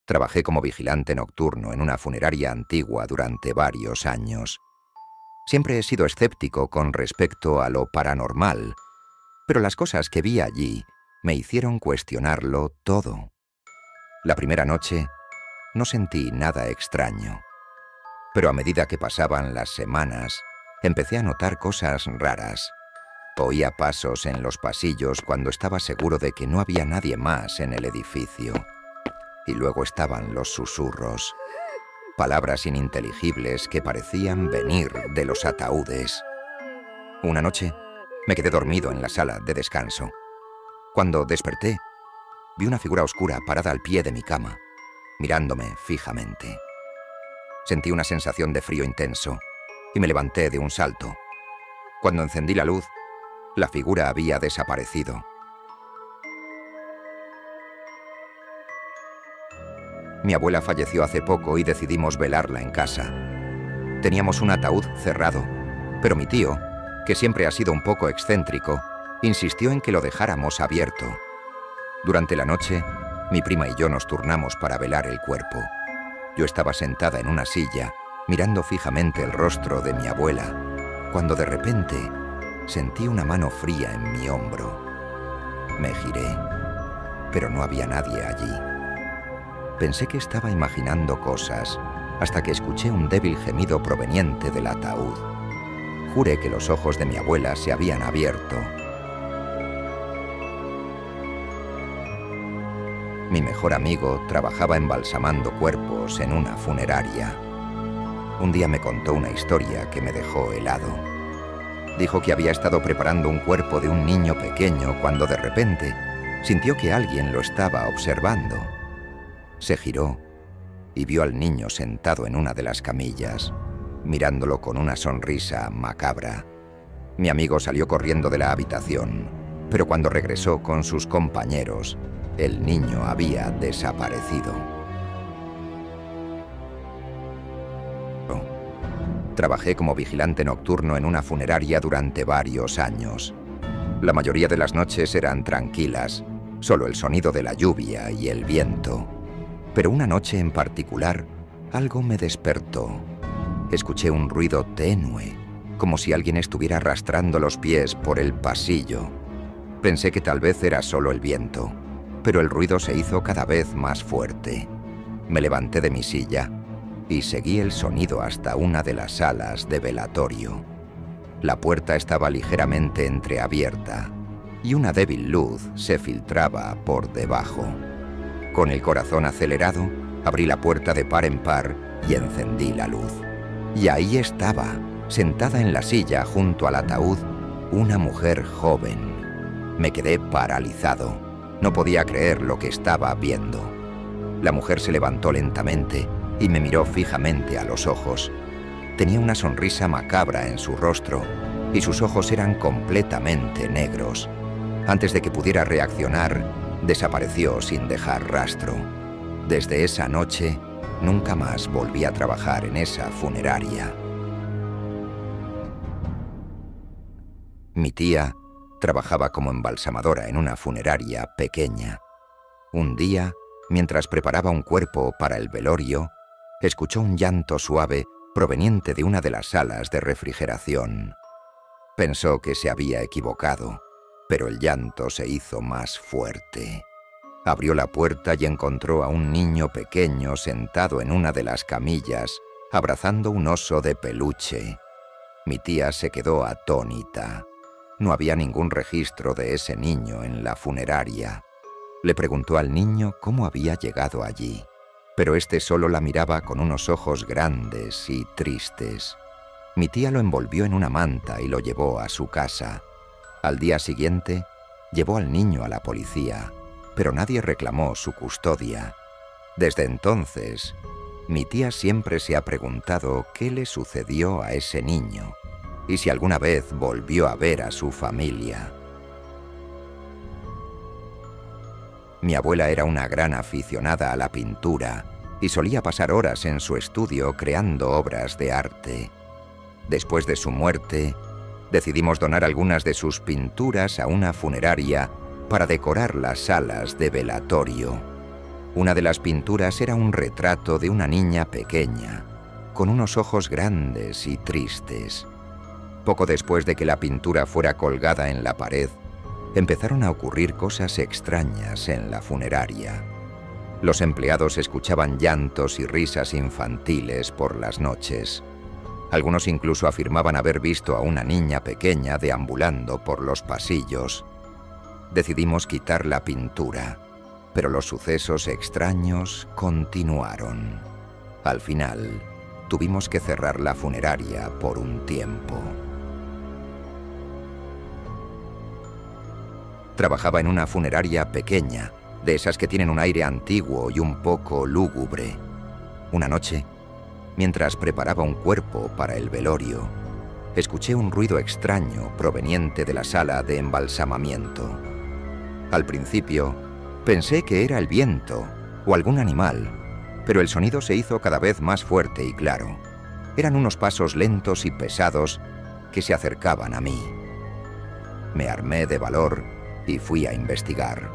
Trabajé como vigilante nocturno en una funeraria antigua durante varios años. Siempre he sido escéptico con respecto a lo paranormal, pero las cosas que vi allí me hicieron cuestionarlo todo. La primera noche no sentí nada extraño, pero a medida que pasaban las semanas, empecé a notar cosas raras. Oía pasos en los pasillos cuando estaba seguro de que no había nadie más en el edificio. Y luego estaban los susurros, palabras ininteligibles que parecían venir de los ataúdes. Una noche me quedé dormido en la sala de descanso. Cuando desperté, vi una figura oscura parada al pie de mi cama, mirándome fijamente. Sentí una sensación de frío intenso y me levanté de un salto. Cuando encendí la luz, la figura había desaparecido. Mi abuela falleció hace poco y decidimos velarla en casa. Teníamos un ataúd cerrado, pero mi tío, que siempre ha sido un poco excéntrico, insistió en que lo dejáramos abierto. Durante la noche, mi prima y yo nos turnamos para velar el cuerpo. Yo estaba sentada en una silla, mirando fijamente el rostro de mi abuela, cuando de repente sentí una mano fría en mi hombro. Me giré, pero no había nadie allí. Pensé que estaba imaginando cosas, hasta que escuché un débil gemido proveniente del ataúd. Juré que los ojos de mi abuela se habían abierto. Mi mejor amigo trabajaba embalsamando cuerpos en una funeraria. Un día me contó una historia que me dejó helado. Dijo que había estado preparando un cuerpo de un niño pequeño cuando de repente sintió que alguien lo estaba observando. Se giró y vio al niño sentado en una de las camillas, mirándolo con una sonrisa macabra. Mi amigo salió corriendo de la habitación, pero cuando regresó con sus compañeros, el niño había desaparecido. Trabajé como vigilante nocturno en una funeraria durante varios años. La mayoría de las noches eran tranquilas, solo el sonido de la lluvia y el viento. Pero una noche en particular, algo me despertó. Escuché un ruido tenue, como si alguien estuviera arrastrando los pies por el pasillo. Pensé que tal vez era solo el viento, pero el ruido se hizo cada vez más fuerte. Me levanté de mi silla y seguí el sonido hasta una de las salas de velatorio. La puerta estaba ligeramente entreabierta y una débil luz se filtraba por debajo. Con el corazón acelerado, abrí la puerta de par en par y encendí la luz. Y ahí estaba, sentada en la silla junto al ataúd, una mujer joven. Me quedé paralizado. No podía creer lo que estaba viendo. La mujer se levantó lentamente y me miró fijamente a los ojos. Tenía una sonrisa macabra en su rostro y sus ojos eran completamente negros. Antes de que pudiera reaccionar, desapareció sin dejar rastro. Desde esa noche, nunca más volví a trabajar en esa funeraria. Mi tía trabajaba como embalsamadora en una funeraria pequeña. Un día, mientras preparaba un cuerpo para el velorio, escuchó un llanto suave proveniente de una de las salas de refrigeración. Pensó que se había equivocado, pero el llanto se hizo más fuerte. Abrió la puerta y encontró a un niño pequeño sentado en una de las camillas, abrazando un oso de peluche. Mi tía se quedó atónita. No había ningún registro de ese niño en la funeraria. Le preguntó al niño cómo había llegado allí, pero este solo la miraba con unos ojos grandes y tristes. Mi tía lo envolvió en una manta y lo llevó a su casa. Al día siguiente, llevó al niño a la policía, pero nadie reclamó su custodia. Desde entonces, mi tía siempre se ha preguntado qué le sucedió a ese niño y si alguna vez volvió a ver a su familia. Mi abuela era una gran aficionada a la pintura y solía pasar horas en su estudio creando obras de arte. Después de su muerte, decidimos donar algunas de sus pinturas a una funeraria para decorar las salas de velatorio. Una de las pinturas era un retrato de una niña pequeña, con unos ojos grandes y tristes. Poco después de que la pintura fuera colgada en la pared, empezaron a ocurrir cosas extrañas en la funeraria. Los empleados escuchaban llantos y risas infantiles por las noches. Algunos incluso afirmaban haber visto a una niña pequeña deambulando por los pasillos. Decidimos quitar la pintura, pero los sucesos extraños continuaron. Al final, tuvimos que cerrar la funeraria por un tiempo. Trabajaba en una funeraria pequeña, de esas que tienen un aire antiguo y un poco lúgubre. Una noche, mientras preparaba un cuerpo para el velorio, escuché un ruido extraño proveniente de la sala de embalsamamiento. Al principio, pensé que era el viento o algún animal, pero el sonido se hizo cada vez más fuerte y claro. Eran unos pasos lentos y pesados que se acercaban a mí. Me armé de valor y fui a investigar.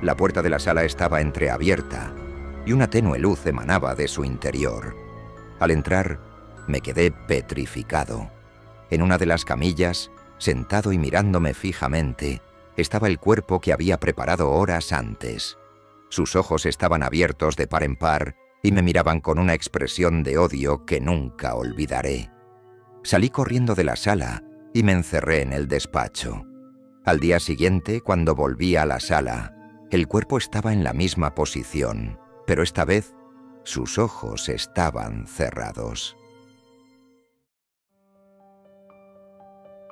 La puerta de la sala estaba entreabierta y una tenue luz emanaba de su interior. Al entrar, me quedé petrificado. En una de las camillas, sentado y mirándome fijamente, estaba el cuerpo que había preparado horas antes. Sus ojos estaban abiertos de par en par y me miraban con una expresión de odio que nunca olvidaré. Salí corriendo de la sala y me encerré en el despacho. Al día siguiente, cuando volví a la sala, el cuerpo estaba en la misma posición, pero esta vez sus ojos estaban cerrados.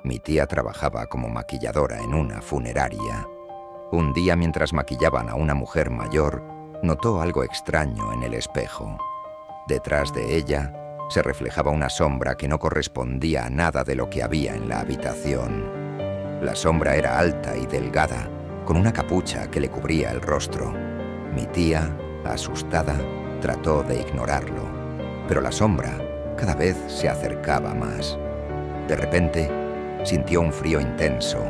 Mi tía trabajaba como maquilladora en una funeraria. Un día, mientras maquillaban a una mujer mayor, notó algo extraño en el espejo. Detrás de ella se reflejaba una sombra que no correspondía a nada de lo que había en la habitación. La sombra era alta y delgada, con una capucha que le cubría el rostro. Mi tía, asustada, trató de ignorarlo, pero la sombra cada vez se acercaba más. De repente, sintió un frío intenso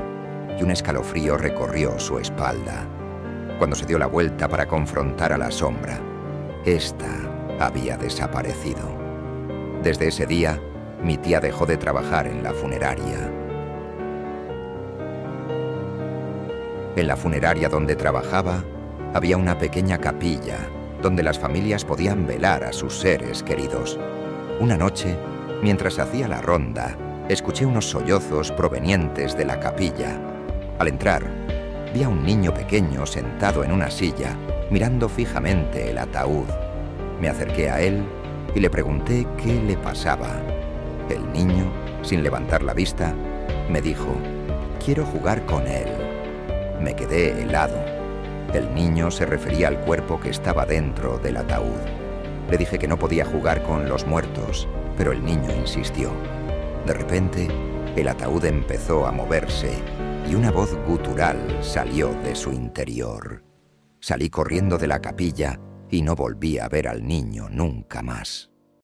y un escalofrío recorrió su espalda. Cuando se dio la vuelta para confrontar a la sombra, esta había desaparecido. Desde ese día, mi tía dejó de trabajar en la funeraria. En la funeraria donde trabajaba, había una pequeña capilla donde las familias podían velar a sus seres queridos. Una noche, mientras hacía la ronda, escuché unos sollozos provenientes de la capilla. Al entrar, vi a un niño pequeño sentado en una silla, mirando fijamente el ataúd. Me acerqué a él y le pregunté qué le pasaba. El niño, sin levantar la vista, me dijo: «Quiero jugar con él». Me quedé helado. El niño se refería al cuerpo que estaba dentro del ataúd. Le dije que no podía jugar con los muertos, pero el niño insistió. De repente, el ataúd empezó a moverse y una voz gutural salió de su interior. Salí corriendo de la capilla y no volví a ver al niño nunca más.